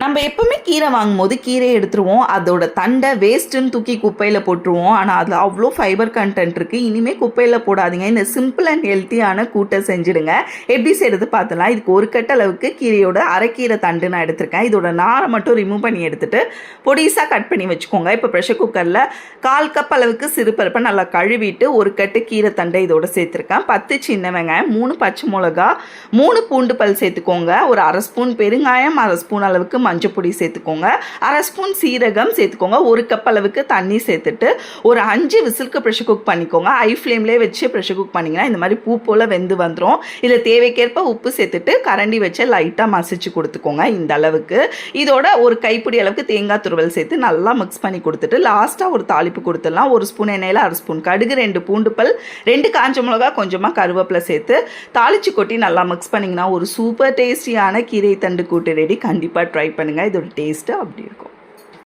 நம்ம எப்பவுமே கீரை வாங்கும்போது கீரையை எடுத்துருவோம். அதோட தண்டை வேஸ்ட்டுன்னு தூக்கி குப்பையில போட்டுருவோம். ஆனா, அதில அவ்ளோ ஃபைபர் கன்டென்ட் இருக்கு. இனிமே குப்பையில போடாதீங்க. இந்த சிம்பிள் அண்ட் ஹெல்த்தியான கூட்டை செஞ்சுடுங்க. எப்படி செய்றது பார்த்துடலாம். இதுக்கு ஒரு கட்டு அளவுக்கு கீரையோட அரைக்கீரை தண்டு நான் எடுத்திருக்கேன். இதோட நாரை மட்டும் ரிமூவ் பண்ணி எடுத்துட்டு பொடிசா கட் பண்ணி வச்சுக்கோங்க. இப்போ ப்ரெஷர் குக்கரில் 1/4 கப் அளவுக்கு சிறுபருப்பை நல்லா கழுவிட்டு ஒரு கட்டு கீரை தண்டை இதோட சேர்த்துருக்கேன். 10 சின்ன வெங்காயம், 3 பச்சை மிளகா, 3 பூண்டு பல் சேர்த்துக்கோங்க. ஒரு 1/2 ஸ்பூன் பெருங்காயம், 1/2 ஸ்பூன் அளவுக்கு மஞ்சள் பொடி சேர்த்துக்கோங்க. 1/2 ஸ்பூன் சீரகம் சேர்த்துக்கோங்க. ஒரு கப் அளவுக்கு தண்ணி சேர்த்துட்டு ஒரு 5 விசிலுக்கு ப்ரெஷர் குக் பண்ணிக்கோங்க. ஹை ஃப்ளேம்லேயே வச்சு ப்ரெஷர் குக் பண்ணிங்கன்னா இந்த மாதிரி பூ போல் வெந்து வந்துடும். இதில் தேவைக்கேற்ப உப்பு சேர்த்துட்டு கரண்டி வச்சு லைட்டாக மசிச்சு கொடுத்துக்கோங்க. இந்த அளவுக்கு இதோட ஒரு கைப்பிடி அளவுக்கு தேங்காய் துருவல் சேர்த்து நல்லா மிக்ஸ் பண்ணி கொடுத்துட்டு லாஸ்ட்டாக ஒரு தாளிப்பு கொடுத்துடலாம். 1 ஸ்பூன் எண்ணெயில் 1/2 ஸ்பூன் கடுகு, 2 பூண்டு பல், 2 காஞ்ச மிளகா, கொஞ்சமாக கருவேப்பிலை சேர்த்து தாளிச்சு கொட்டி நல்லா மிக்ஸ் பண்ணிங்கன்னா ஒரு சூப்பர் டேஸ்டியான கீரை தண்டு கூட்டு ரெடி. கண்டிப்பாக ட்ரை பண்ணுங்கள். இதோட டேஸ்ட்டு அப்படி